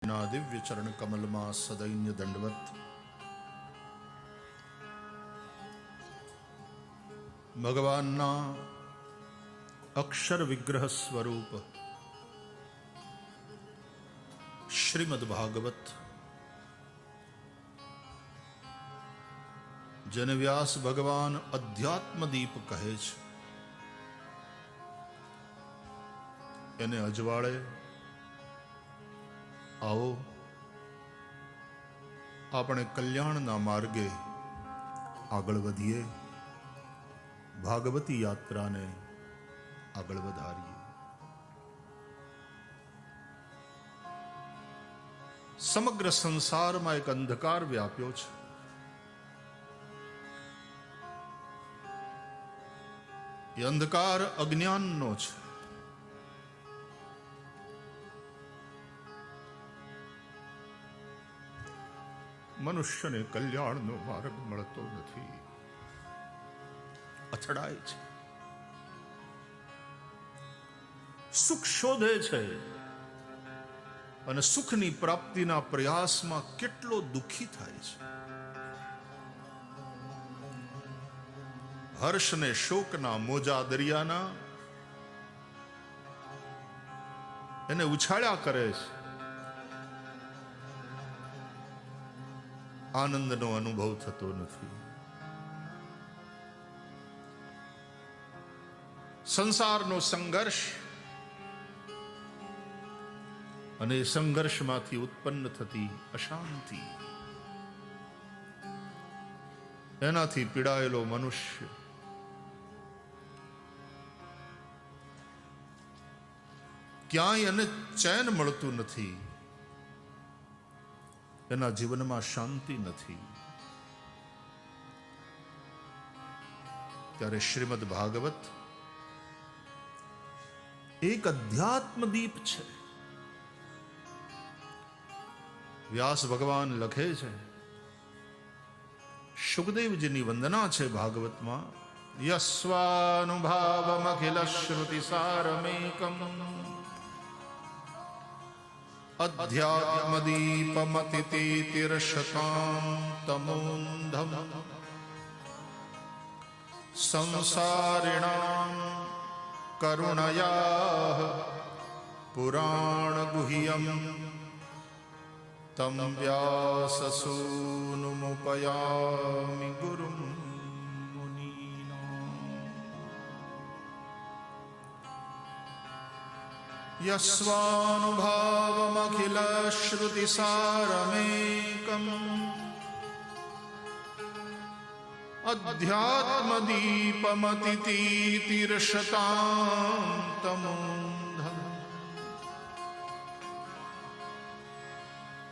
ના દિવ્ય ચરણ કમલમાં સદૈન્ય દંડવત. ભગવાનના અક્ષર વિગ્રહ સ્વરૂપ શ્રીમદ ભાગવત, જેને વ્યાસ ભગવાન અધ્યાત્મદીપ કહે છે, એને અજવાળે આવો આપણે કલ્યાણના માર્ગે આગળ વધીએ, ભાગવતી યાત્રાને આગળ વધારીએ. સમગ્ર સંસારમાં એક અંધકાર વ્યાપ્યો છે. એ અંધકાર અજ્ઞાનનો છે. મનુષ્યને કલ્યાણનો માર્ગ મળતો નથી, અથડાય છે, સુખ શોધે છે અને સુખની પ્રાપ્તિના પ્રયાસમાં કેટલો દુઃખી થાય છે. હર્ષ ને શોકના મોજા દરિયાના એને ઉછાળ્યા કરે છે. આનંદનો અનુભવ થતો નથી. સંસારનો સંઘર્ષ અને સંઘર્ષમાંથી ઉત્પન્ન થતી અશાંતિ, એનાથી પીડાયેલો મનુષ્ય ક્યાંય એને ચેન મળતું નથી, એના જીવનમાં શાંતિ નથી. ત્યારે શ્રીમદ ભાગવત એક અધ્યાત્મદીપ છે. વ્યાસ ભગવાન લખે છે, સુખદેવજીની વંદના છે ભાગવતમાં, યસ્વાનુભાવમખિલ શ્રુતિ સારમેકમ અધ્યાત્મદીપમતિતિર્ષતાં તમોંધમ સંસારિણાં કરુણયા પુરાણગુહ્યમ તમ વ્યાસસૂનુમુપયામિ ગુરુમ મુનીનાં. યસ્વાનુભાવમખિલ શ્રુતિ સારમેકમ અધ્યાત્મદીપમતિતિર્ષતાં તમોંધમ.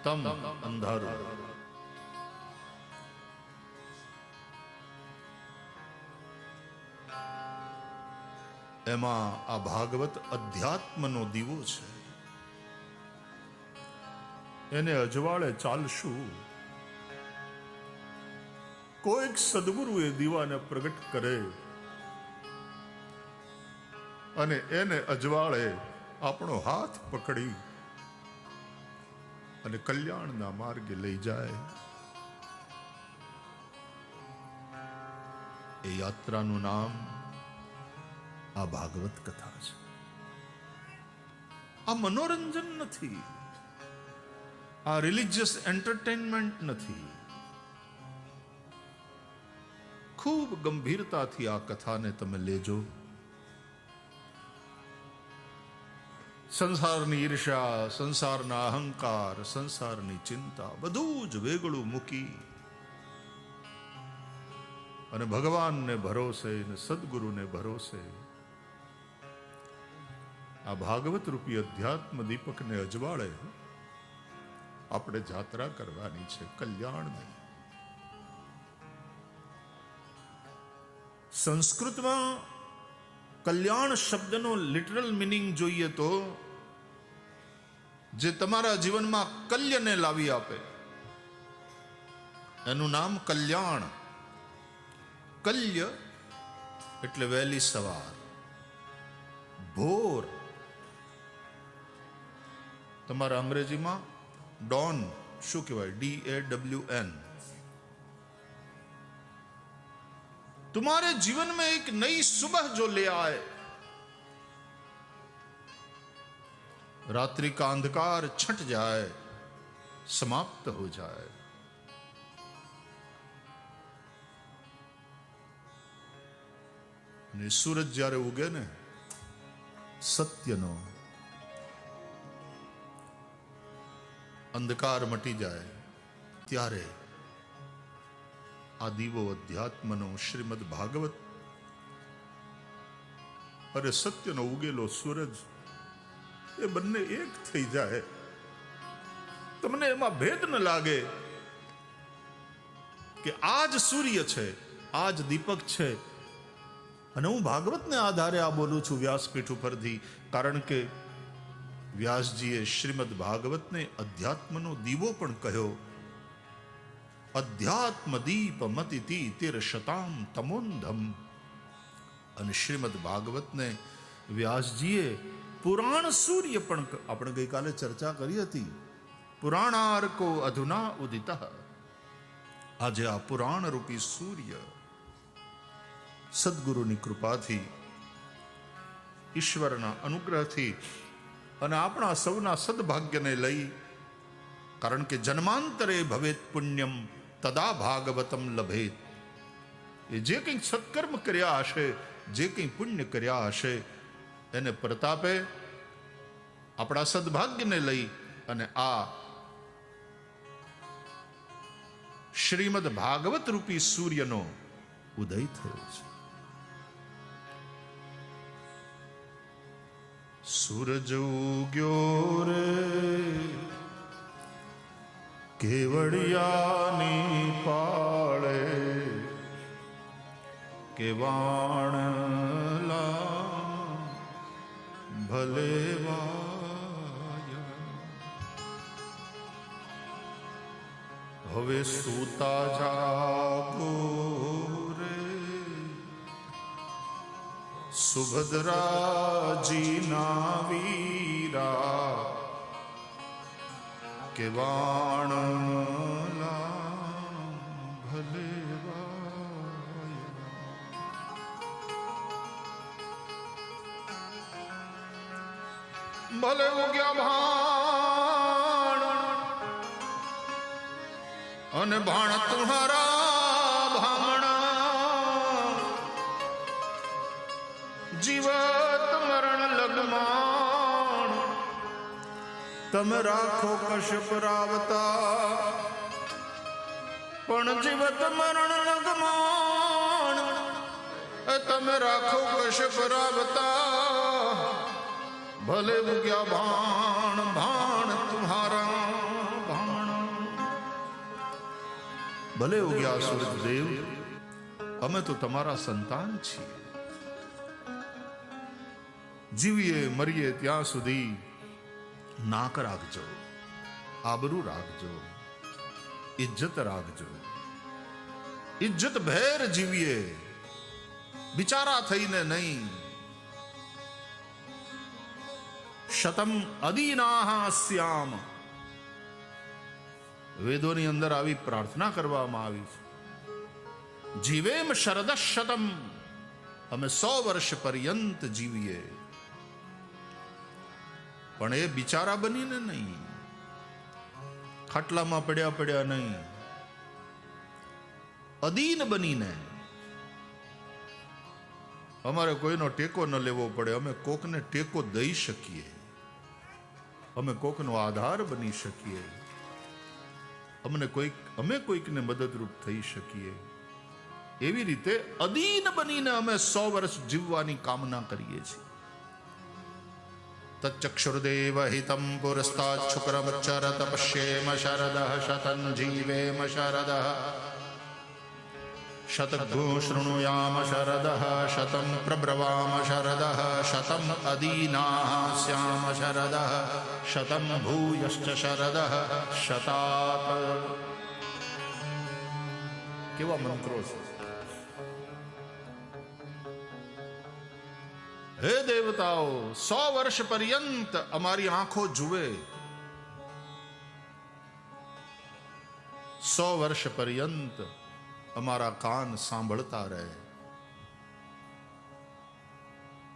તમ અંધારું, એમાં આ ભાગવત અધ્યાત્મનો દીવો છે. એને અજવાળે ચાલશું. કોઈક સદગુરુ એ દીવાને પ્રગટ કરે અને એને અજવાળે આપણો હાથ પકડી અને કલ્યાણના માર્ગે લઈ જાય. એ યાત્રાનું નામ આ ભાગવત કથા છે. આ મનોરંજન નથી, આ રિલિજિયસ એન્ટરટેનમેન્ટ નથી. ખૂબ ગંભીરતાથી આ કથાને તમે લેજો. સંસારની ઈર્ષ્યા, સંસારના અહંકાર, સંસારની ચિંતા બધું જ વેગળું મૂકી અને ભગવાનને ભરોસે ને સદગુરુને ભરોસે આ ભાગવત રૂપી અધ્યાત્મ દીપકને અજવાળે આપણે જાત્રા કરવાની છે કલ્યાણની. સંસ્કૃતમાં કલ્યાણ શબ્દનો લિટરલ મિનિંગ જોઈએ તો જે તમારા જીવનમાં કલ્યને લાવી આપે એનું નામ કલ્યાણ. કલ્ય એટલે વહેલી સવાર, ભોર તમારા અંગ્રેજીમાં ડોન શું કહેવાય? DAWN. तुम्हारे जीवन में एक नई सुबह जो ले आए, रात्रि का अंधकार छट जाए, समाप्त हो जाए. ने सूरज જ્યારે ઉગે ને સત્યનો, અંધકાર મટી જાય ત્યારે આ દીવો અધ્યાત્મનો શ્રીમદ ભાગવત અરે સત્યનો ઉગેલો સૂરજ એ બંને એક થઈ જાય. તમને એમાં ભેદ ન લાગે કે આજ સૂર્ય છે, આજ દીપક છે. અને હું ભાગવતને આધારે આ બોલું છું વ્યાસપીઠ ઉપરથી, કારણ કે વ્યાસજીએ શ્રીમદ ભાગવતને અધ્યાત્મનો દીવો પણ કહ્યો. અધ્યાત્મ દીપ મતિતિ તિરશતામ તમોંધમ. અને શ્રીમદ ભાગવતને વ્યાસજીએ પુરાણ સૂર્ય પણ, આપણે ગઈકાલે ચર્ચા કરી હતી, પુરાણાર્કો અધુના ઉદિત. આજે આ પુરાણ રૂપી સૂર્ય સદગુરુની કૃપાથી, ઈશ્વરના અનુગ્રહથી અને આપણા સૌના સદભાગ્યને લઈ, કારણ કે જન્માંતરે ભવેત પુણ્યમ તદા ભાગવતમ લભેત. એ જે કંઈ સત્કર્મ કર્યા હશે, જે કંઈ પુણ્ય કર્યા હશે, એને પ્રતાપે આપણા સદભાગ્યને લઈ અને આ શ્રીમદ ભાગવત રૂપી સૂર્યનો ઉદય થયો છે. સૂરજ ઉગ્યો રે કેવડિયાની પાળે, કે વાણલા ભલે વાય. હવે સૂતા જાગો રે સુભદ્રાજીના વીરા, કે વાણલા ભલે વાય. ભલે ઉગ્યા ભાણ અને ભાણ તુહારા ભામણા, જીવત મરણ લગમાણ તમે રાખો કશ્યપ રાવતા. પણ જીવત મરણ લગમાણ તમે રાખો કશ્યપ રાવતા. ભલે ઉગ્યા ભાણ ભાણ તુહારા ભામણા. ભલે ઉગ્યા સૂરજદેવ, અમે તો તમારા સંતાન છીએ. જીવીએ મરીએ ત્યાં સુધી નાક રાખજો, આબરૂ રાખજો, ઇજ્જત રાખજો. ઇજ્જત ભેર જીવીએ, બિચારા થઈને નહીં. શતમ અદીનાહ સ્યામ. વેદોની અંદર આવી પ્રાર્થના કરવામાં આવી છે. જીવેમ શરદ શતમ. અમે 100 વર્ષ પર્યંત જીવીએ, પણ એ બિચારા બનીને નહીં, ખાટલામાં પડ્યા પડ્યા નહીં, અદીન બનીને. અમારે કોઈનો ટેકો ન લેવો પડે, અમે કોકને ટેકો દઈ શકીએ, અમે કોકનો આધાર બની શકીએ, અમે કોઈકને મદદરૂપ થઈ શકીએ. એવી રીતે અદીન બનીને અમે 100 વર્ષ જીવવાની કામના કરીએ છીએ. તચ્ચક્ષુર્દેવ હિતમ પુરસ્તાદ શુક્રમચ્ચરત પશ્યેમ શરદઃ શતં જીવેમ શરદઃ શતઘ્નો શૃણુયામ શરદઃ શતં પ્રબ્રવામ શરદઃ શતં અદીનાઃ સ્યામ શરદઃ શતં ભૂયશ્ચ શરદઃ શતાત. કેવા મંત્રો છે! હે દેવતાઓ, 100 વર્ષ પર્યંત અમારી આંખો જુએ, 100 વર્ષ પર્યંત અમારા કાન સાંભળતા રહે.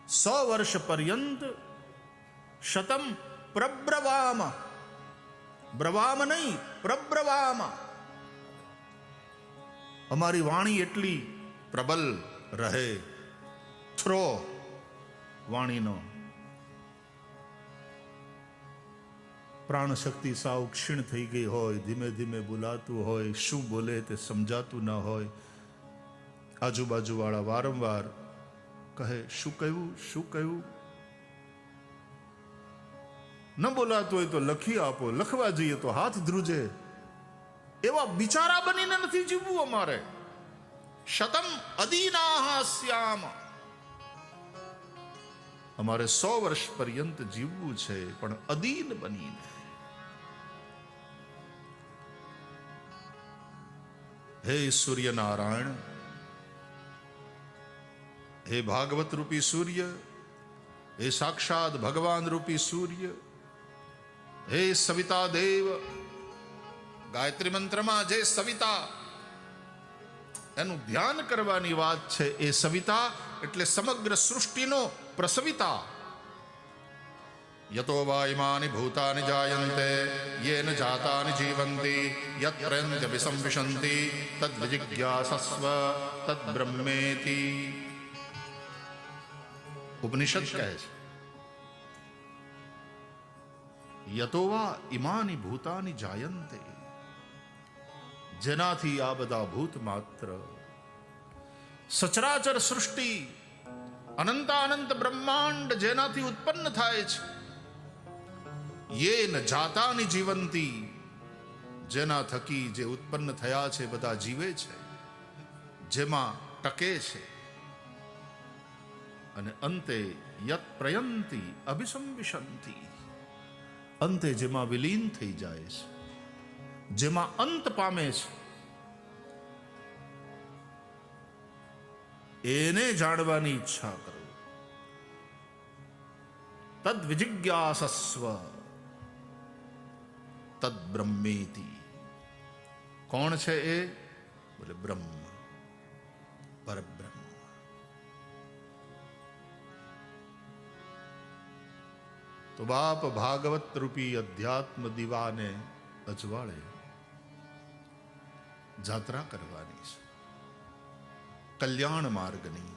100 વર્ષ પર્યંત શતમ પ્રબ્રવામ, બ્રવામ નહીં પ્રબ્રવામ, અમારી વાણી એટલી પ્રબલ રહે. થ્રો વાણીનો પ્રાણ શક્તિ સાવ ક્ષીણ થઈ ગઈ હોય, ધીમે ધીમે બોલાતું હોય, શું બોલે તે સમજાતું ન હોય. આજુબાજુ વાળા વારંવાર કહે શું કહ્યું શું કહ્યું. ન બોલાતું હોય તો લખી આપો, લખવા જઈએ તો હાથ ધ્રુજે. એવા બિચારા બનીને નથી જીવવું અમારે. શતમ અદીનાહાસ્યામ, અમારે 100 વર્ષ પર્યંત જીવવું છે, પણ અદીન બનીને. હે સૂર્યનારાયણ, હે ભાગવત રૂપી સૂર્ય, હે સાક્ષાત ભગવાન રૂપી સૂર્ય, હે સવિતા દેવ. ગાયત્રી મંત્રમાં જે સવિતા એનું ધ્યાન કરવાની વાત છે, એ સવિતા એટલે સમગ્ર સૃષ્ટિનો પ્રસવિતા. યતો વા ઇમાનિ ભૂતાનિ જાયન્તે યેન જાતાનિ જીવંતિ યત પ્રયન્ત્ય વિસંવિશન્તિ તદ વિજિજ્ઞાસસ્વ તદ બ્રહ્મેતિ. ઉપનિષદ કહે છે યતો વા ઇમાનિ ભૂતાનિ જાયન્તે, જેનાથી આ બધા ભૂત માત્ર સચરાચર સૃષ્ટિ અનંતાનંત બ્રહ્માંડ જેનાથી ઉત્પન્ન થાય છે. યેન જાતાની જીવંતી, જેના થકી જે ઉત્પન્ન થયા છે બધા જીવે છે, જેમાં ટકે છે. અને અંતે યત પ્રયંતિ અભિસંવિશંતિ, અંતે જેમાં વિલીન થઈ જાય છે, જેમાં અંત પામે છે, એને જાણવાની ઈચ્છા કરો. તદ વિજિજ્ઞાસસ્વ તદ બ્રહ્મેતિ. કોણ છે એ? બોલે બ્રહ્મ, પરબ્રહ્મ. તો બાપ ભાગવત રૂપી અધ્યાત્મ દીવાને અજવાળે જાત્રા કરવાની છે, કલ્યાણ માર્ગની.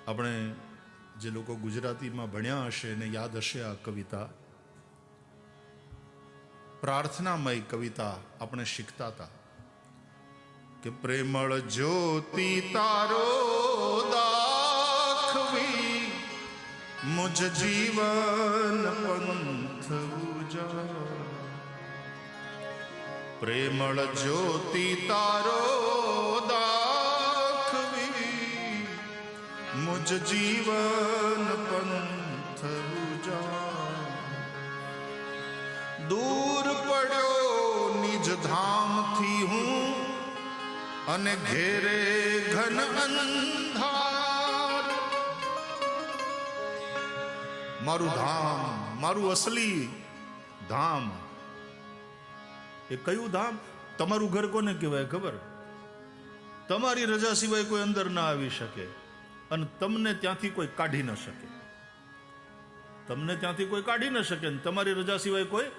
આપણે જે લોકો ગુજરાતીમાં ભણ્યા હશે ને યાદ હશે આ કવિતા, પ્રાર્થનામય કવિતા આપણે શીખતા હતા કે પ્રેમળ જ્યોતિ તારો દાખવી મુજ જીવન પંથ ઉજા. પ્રેમળ જ્યોતિ તારો દાખવી મુજ જીવન પંથ ઉજા. દૂર પડ્યો નિજ ધામથી હું અને ઘેરે ઘન અંધાર. મારું ધામ, મારું અસલી ધામ એ કયું ધામ? તમારું ઘર કોને કહેવાય ખબર? તમારી રજા સિવાય કોઈ અંદર ના આવી શકે અને તમને ત્યાંથી કોઈ કાઢી ન શકે. તમને ત્યાંથી કોઈ કાઢી ન શકે ને તમારી રજા સિવાય કોઈ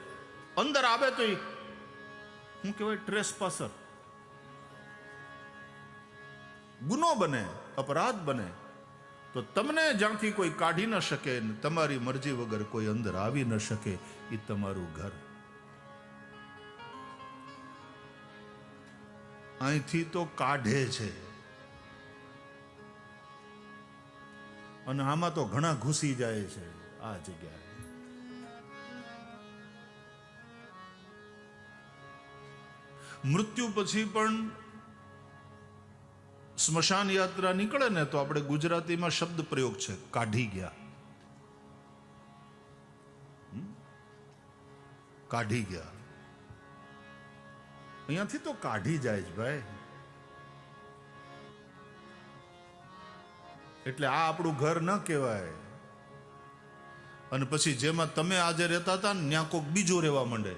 અંદર આવે તો શું કહેવાય? ટ્રેસપાસર. ગુનો બને, અપરાધ બને તો તમને જ્યાંથી કોઈ કાઢી ન શકે ને તમારી મરજી વગર કોઈ અંદર આવી ન શકે, એ તમારું ઘર. અહીંથી તો કાઢે છે અને આમાં તો ઘણા ઘૂસી જાય છે. આ જગ્યાએ મૃત્યુ પછી પણ સ્મશાન યાત્રા નીકળે ને તો આપણે ગુજરાતીમાં શબ્દ પ્રયોગ છે કાઢી ગયા. કાઢી ગયા, અહીંયાથી તો કાઢી જાય છે ભાઈ. એટલે આ આપણું ઘર ન કહેવાય. અને પછી જેમાં તમે આજે રહેતા હતા ને ત્યાં કોઈક બીજો રહેવા માંડે.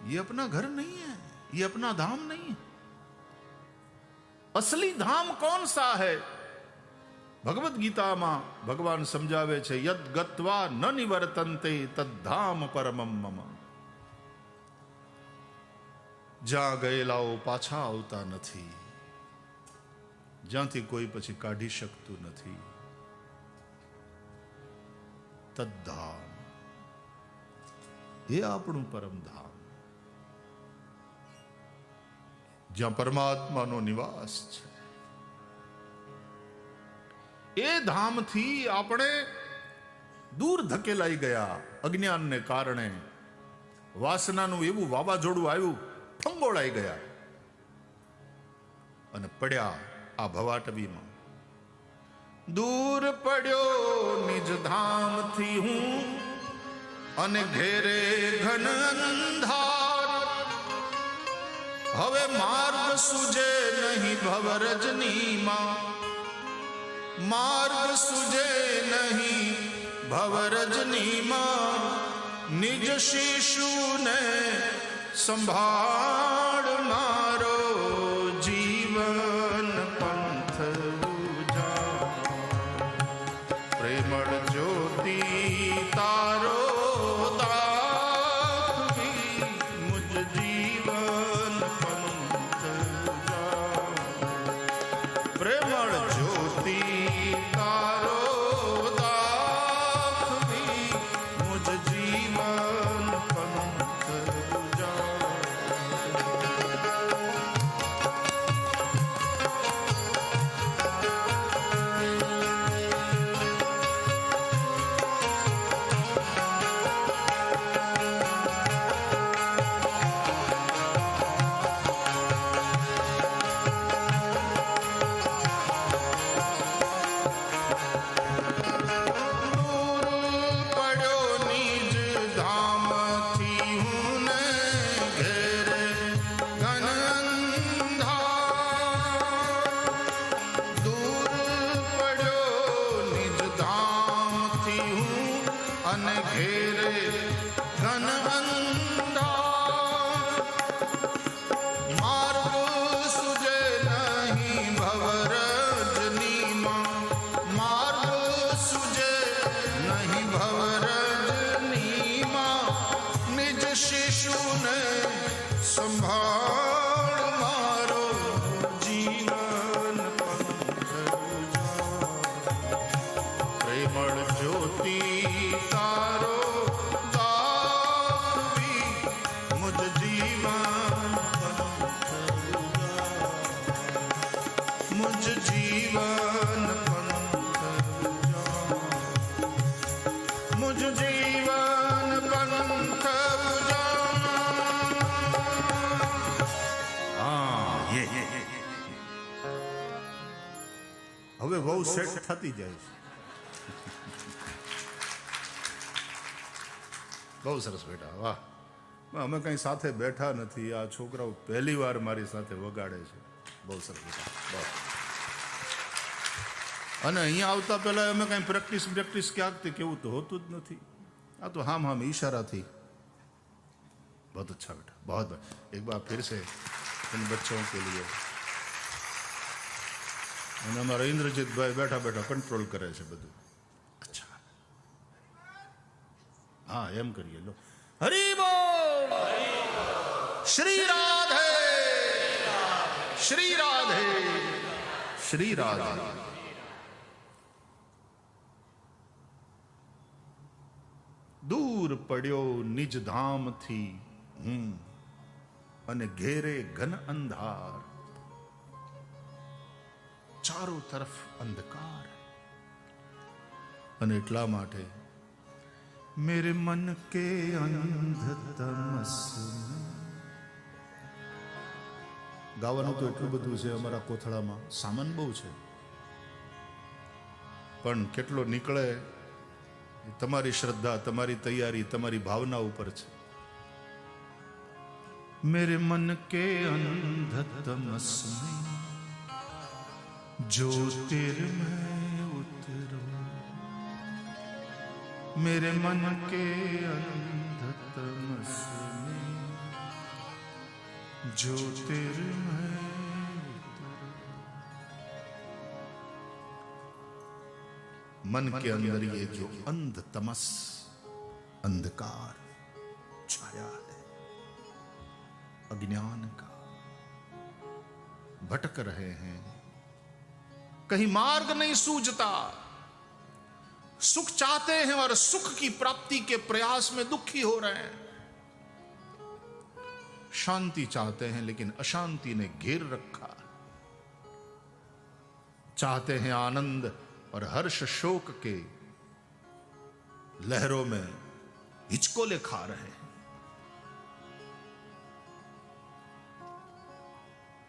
ये अपना घर नहीं है, ये अपना धाम नहीं है. असली धाम कौन सा है? ભગવદ્ ગીતામાં ભગવાન સમજાવે છે, યદ ગત્વા ન નિવર્તન્તે તદ્ધામ પરમમ મમ. જ્યાં ગયેલાઓ પાછા આવતા નથી, જ્યાંથી કોઈ પછી કાઢી શકતું નથી. તદ્ધામ, એ આપણું પરમધામ, જ્યાં પરમાત્માનો નિવાસ છે. એ ધામથી આપણે દૂર ધકેલાઈ ગયા. અજ્ઞાનને કારણે વાસનાનું એવું વાવાઝોડું આવ્યું, ફંગોળાઈ ગયા અને પડ્યા આ ભવાટવીમાં. દૂર પડ્યો નિજ ધામથી હું અને ઘેરે ઘન અંધાર. હવે માર્ગ સુજે નહીં ભવરજનીમાં, માર્ગ સુજે નહીં ભવરજનીમાં. નિજ શિશુને સંભાળ મારો જીવન પંથ ઉજા. પ્રેમળ જ્યોતિ તારો દાખવી મુજ જીવન પંથ ઉજા. પ્રેમળ જ્યોતિ તારો દાખવી મુજ જીવન પંથ ઉજા. અને ઘેરે ઘન અંધાર. માર્ગ સુજે નહીં ભવરજનીમાં, માર્ગ સુજે નહીં ભવરજનીમાં. નિજ શિશુને સંભાળ મારો જીવન પંથ ઉજા. પ્રેમળ જ્યોતિ તારો દાખવી મુજ જીવન પંથ ઉજા. મુજ જીવન પંથ ઉજા. મુજ જીવન પંથ ઉજા. હા, હવે બહુ સેટ થતી જાય છે. બહુ સરસ બેટા, વાહ. અમે કઈ સાથે બેઠા નથી, આ છોકરાઓ પહેલી વાર મારી સાથે વગાડે છે. બહુ સરસ બેટા, બહુ. અને અહીંયા આવતા પહેલા અમે કઈ પ્રેક્ટિસ ક્યાંકથી કેવું તો હોતું જ નથી. આ તો હામ ઈશારાથી. बहुत अच्छा बेटा, बहुत. एक बार फिर से इन बच्चों के लिए. અને અમારા ઇન્દ્રજીતભાઈ બેઠા બેઠા કંટ્રોલ કરે છે બધું. અચ્છા, હા, એમ કરીએ. લો, હરી બોલ, શ્રી રાધે, શ્રી રાધે, શ્રી રાધે. દૂર પડ્યો નિજ ધામથી હું અને ઘેરે ઘન અંધાર. ચારો તરફ અંધકાર. અને એટલા માટે મેરે મન કે અંધતમસ. ગાવાનું તો એટલું બધું છે અમારા કોથળામાં, સામાન બહુ છે, પણ કેટલો નીકળે તમારી શ્રદ્ધા, તમારી તૈયારી, તમારી ભાવના ઉપર છે. मेरे मन के अंधतमस में ज्योतिर्मय उतरे उतरो मेरे मन के अंधतमस में ज्योतिर्मय मन के अंदर ये जो अंध तमस अंधकार छाया है अज्ञान का, भटक रहे हैं, कहीं मार्ग नहीं सूझता, सुख चाहते हैं और सुख की प्राप्ति के प्रयास में दुखी हो रहे हैं, शांति चाहते हैं लेकिन अशांति ने घेर रखा, चाहते हैं आनंद और हर्ष शोक के लहरों में हिचकोले खा रहे हैं।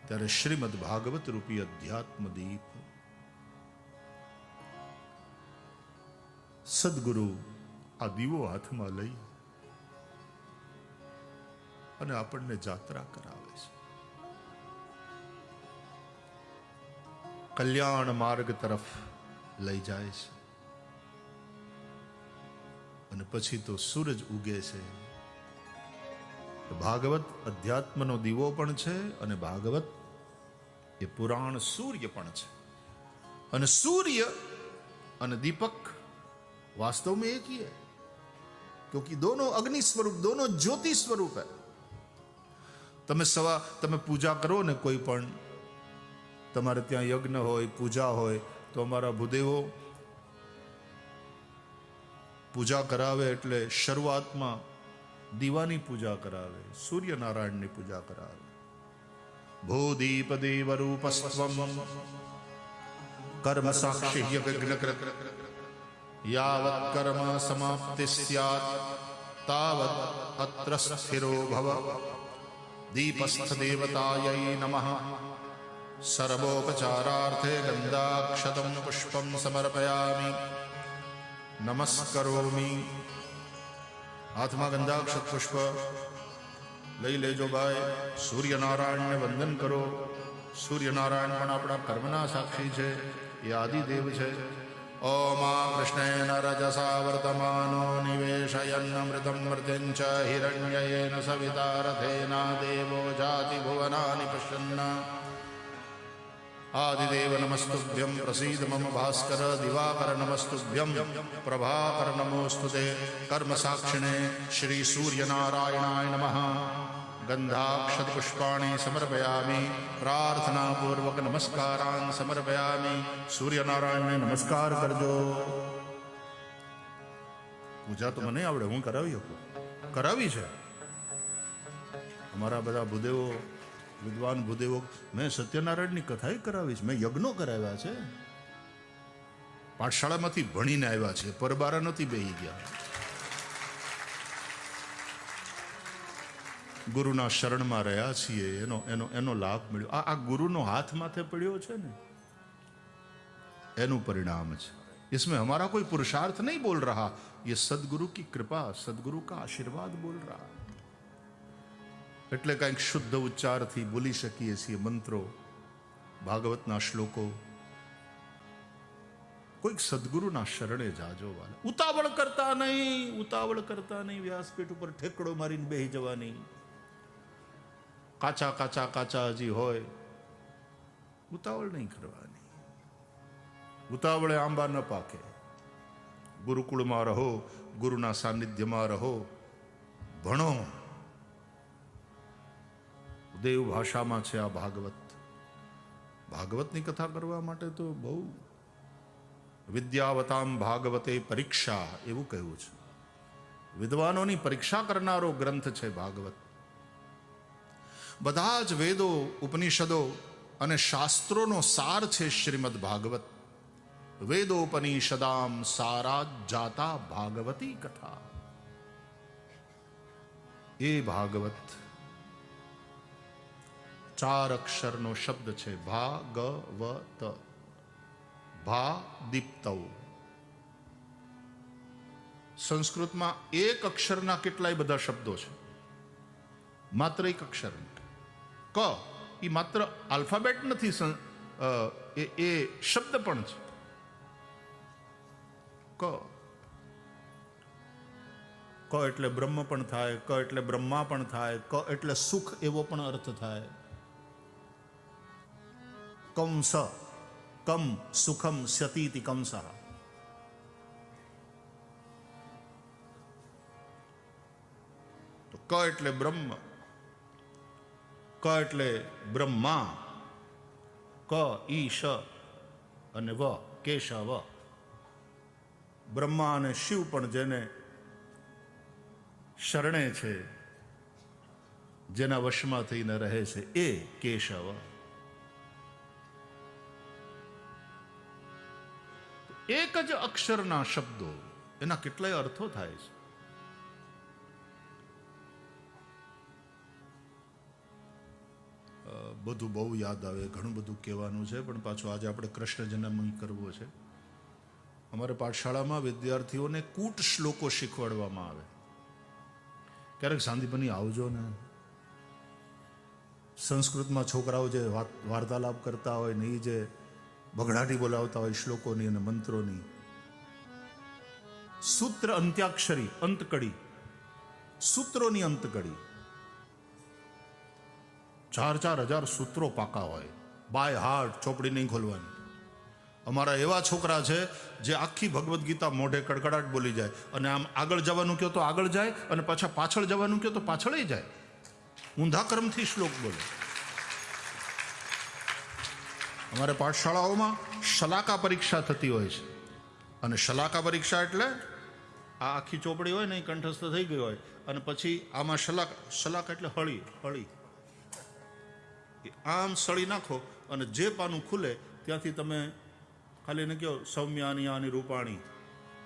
ત્યારે શ્રીમદ ભાગવત રૂપી અધ્યાત્મ દીપ સદગુરુ આ દીવો હાથમાં લઈ અને આપણને જાત્રા કરાવે છે, કલ્યાણ માર્ગ તરફ લઈ જાય છે અને પછી તો સૂરજ ઉગે છે। ભાગવત અધ્યાત્મનો દીવો પણ છે અને ભાગવત એ પુરાણ સૂર્ય પણ છે, અને સૂર્ય અને दीपक वास्तव में एक ही है, क्योंकि दोनों अग्नि स्वरूप, दोनों ज्योति स्वरूप है। તમે પૂજા કરો ને કોઈ પણ, તમારે ત્યાં યજ્ઞ હોય, પૂજા હોય, તો અમારા ભૂદેવો પૂજા કરાવે એટલે શરૂઆતમાં દીવાની પૂજા કરાવે, સૂર્યનારાયણની પૂજા કરાવે। ભૂદીપ દેવ રૂપસ્ત્વમ કર્મ સાક્ષી વિઘ્નકૃત યાવત કર્મ સમાપ્તિ સ્યાત તાવત અત્ર સ્થિરો ભવ। દીપસ્થ દેવતાयै નમઃ સર્વોપચારાર્થે ગંધાક્ષતમ પુષ્પમ સમર્પયામિ નમસ્કરોમિ। હાથમાં ગંધાક્ષત પુષ્પ લઈ લેજો ભાઈ, સૂર્યનારાયણને વંદન કરો। સૂર્યનારાયણ પણ આપણા કર્મના સાક્ષી છે, એ આદિદેવ છે। ઓમ કૃષ્ણેન રજસા વર્તમાનો નિવેશયન્નમૃતમ મૃત્યુંચ હિરણ્યયેન સવિતા રથેના દેવો જાતિ ભુવનાનિ પશ્યન્ન। आदिदेव नमस्तुभ्यं प्रसीद मम भास्कर दिवाकर नमस्तुभ्यं प्रभाकर नमोस्तुते। कर्म साक्षिणे श्री सूर्यनारायणाय नमः। गंधाक्षत पुष्पाणि समर्पयामि, प्रार्थना पूर्वक नमस्कारान् समर्पयामि। सूर्यनारायण ने नमस्कार करजो। पूजा तो मने आवड़े, हूँ करावी छे। अमारा बधा भूदेवो, विद्वान भूदेवो, मैं सत्यनारायण की कथा करावी, मैं यज्ञो कराव्या छे, पाठशाळामांथी भणीने आव्या छे, परबारा नथी बेही गया। गुरुना शरणमां रह्या छीए, एनो एनो एनो लाभ मळ्यो। आ गुरुनो हाथ माथे पड्यो छे ने, एनु परिणाम छे। इसमें हमारा कोई पुरुषार्थ नहीं बोल रहा, ये सदगुरु की कृपा, सदगुरु का आशीर्वाद बोल रहा। એટલે કંઈક શુદ્ધ ઉચ્ચારથી બોલી શકીએ છીએ મંત્રો, ભાગવતના શ્લોકો। કોઈક સદગુરુના શરણે જાજો વાલા। ઉતાવળ કરતા નહીં, વ્યાસપીઠ ઉપર ઠેકડો મારીને બેહી જવાની। કાચા હજી હોય, ઉતાવળ નહીં કરવાની। ઉતાવળે આંબા ન પાકે। ગુરુકુળમાં રહો, ગુરુના સાનિધ્યમાં રહો, ભણો। દેવ ભાષામાં છે આ ભાગવત। ભાગવતની કથા કરવા માટે તો બહુ વિદ્યાવતામ ભાગવતે પરીક્ષા એવું કહ્યું છે। વિદ્વાનોની પરીક્ષા કરનારો ગ્રંથ છે ભાગવત। બધા જ વેદો, ઉપનિષદો અને શાસ્ત્રોનો સાર છે શ્રીમદ ભાગવત। વેદોપનિષદામ સારાત જાતા ભાગવતી કથા। એ ભાગવત 4 અક્ષરનો શબ્દ છે, ભાગવત। ભા દીપ્તૌ। સંસ્કૃતમાં એક અક્ષરના કેટલાય બધા શબ્દો છે, માત્ર એક અક્ષર। ક એ માત્ર આલ્ફાબેટ નથી, એ શબ્દ પણ છે। ક. ક એટલે બ્રહ્મ પણ થાય, ક એટલે બ્રહ્મા પણ થાય, ક એટલે સુખ એવો પણ અર્થ થાય. કંસ, કમ સુખમ સ્યતીતિ કંસઃ. તો ક એટલે બ્રહ્મ, ક એટલે બ્રહ્મા, ક ઈશ અને વ કેશવ. બ્રહ્મા અને શિવ પણ જેને શરણે છે, જેના વશમાં થઈને રહે છે, એ કેશવ. એક જ અક્ષરના શબ્દો, એના કેટલાય અર્થો થાય છે. બધું બહુ યાદ આવે, ઘણું બધું કહેવાનું છે, પણ પાછું આજે આપણે કૃષ્ણ જન્મની કરવો છે. અમારે પાઠશાળામાં વિદ્યાર્થીઓને કૂટ શ્લોકો શીખવાડવામાં આવે. ક્યારેક સાંદીપની આવજો ને. સંસ્કૃતમાં છોકરાઓ જે વાર્તાલાપ કરતા હોય ને, એ જે બગડાટી બોલાવતા હોય શ્લોકોની અને મંત્રોની, સૂત્ર અંત્યાક્ષરી, અંતકડી, સૂત્રોની અંતકડી, 4,000 સૂત્રો પાકા હોય, બાય હાર્ટ, ચોપડી નહીં ખોલવાની. અમારા એવા છોકરા છે જે આખી ભગવદ્ ગીતા મોઢે કડકડાટ બોલી જાય, અને આમ આગળ જવાનું કહો તો આગળ જાય, અને પાછા પાછળ જવાનું કહો તો પાછળ જાય. ઊંધા ક્રમથી શ્લોક બોલે. અમારે પાઠશાળાઓમાં શલાકા પરીક્ષા થતી હોય છે, અને શલાકા પરીક્ષા એટલે આ આખી ચોપડી હોય ને એ કંઠસ્થ થઈ ગઈ હોય, અને પછી આમાં શલાકા એટલે હળી, હળી આમ સળી નાખો, અને જે પાનું ખુલે ત્યાંથી તમે ખાલી એને કહો સૌમ્યાની આની રૂપાણી,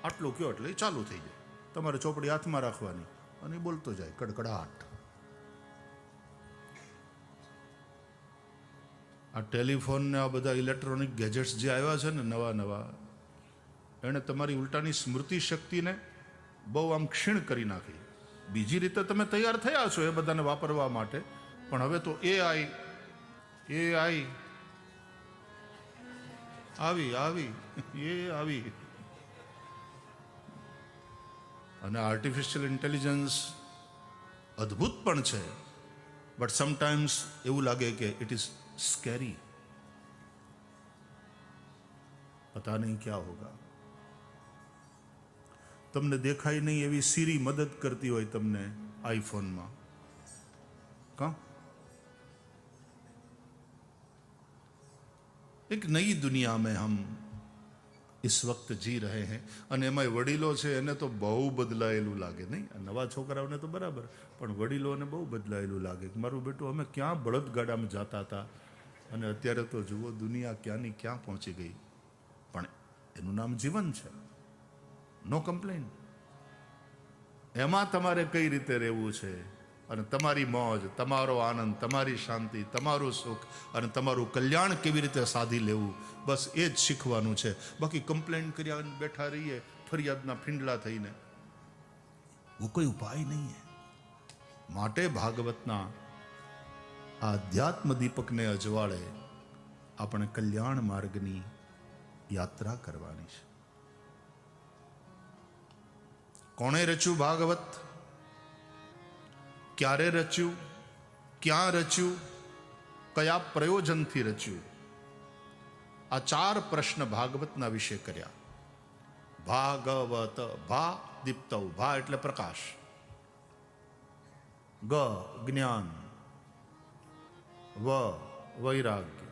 આટલું કહો એટલે એ ચાલુ થઈ જાય. તમારે ચોપડી હાથમાં રાખવાની અને એ બોલતો જાય કડકડાટ. આ ટેલિફોન ને આ બધા ઇલેક્ટ્રોનિક ગેજેટ્સ જે આવ્યા છે ને નવા નવા, એણે તમારી ઉલટાની સ્મૃતિ શક્તિને બહુ આમ ક્ષીણ કરી નાખી. બીજી રીતે તમે તૈયાર થયા છો એ બધાને વાપરવા માટે, પણ હવે તો એઆઈ આવી અને આર્ટિફિશિયલ ઇન્ટેલિજન્સ અદ્ભુત પણ છે, બટ સમટાઈમ્સ એવું લાગે કે ઇટ ઇઝ સ્કેરી. પતા નહીં ક્યાં હોગા. તમને દેખાય નહીં એવી સીરી મદદ કરતી હોય તમને આઈફોનમાં. કા એક નई दुनिया में हम इस वक्त जी रहे हैं. અને એમાં વડીલો છે એને તો બહુ બદલાયેલું લાગે નહીં. નવા છોકરાઓને તો બરાબર, પણ વડીલોને બહુ બદલાયેલું લાગે. મારું બેટું અમે ક્યાં બળદગાડામાં જતા હતા, અને અત્યારે તો જુઓ દુનિયા ક્યાંની ક્યાં પહોંચી ગઈ. પણ એનું નામ જીવન છે, નો કમ્પ્લેન. એમાં તમારે કઈ રીતે રહેવું છે, અને તમારી મોજ, તમારો આનંદ, તમારી શાંતિ, તમારું સુખ અને તમારું કલ્યાણ કેવી રીતે સાધી લેવું, બસ એ જ શીખવાનું છે. બાકી કમ્પ્લેન કર્યા બેઠા રહીએ ફરિયાદના ફીંડલા થઈને, वो कोई उपाय नहीं है. માટે ભાગવતના આ અધ્યાત્મ દીપકને અજવાળે આપણે કલ્યાણ માર્ગની યાત્રા કરવાની છે. કોણે રચ્યું ભાગવત, ક્યારે રચ્યું, ક્યાં રચ્યું, કયા પ્રયોજનથી રચ્યું, આ 4 પ્રશ્ન ભાગવતના વિશે કર્યા. ભાગવત, ભા દીપ્તૌ, ભા એટલે પ્રકાશ, ગ જ્ઞાન, વ વૈરાગ્ય,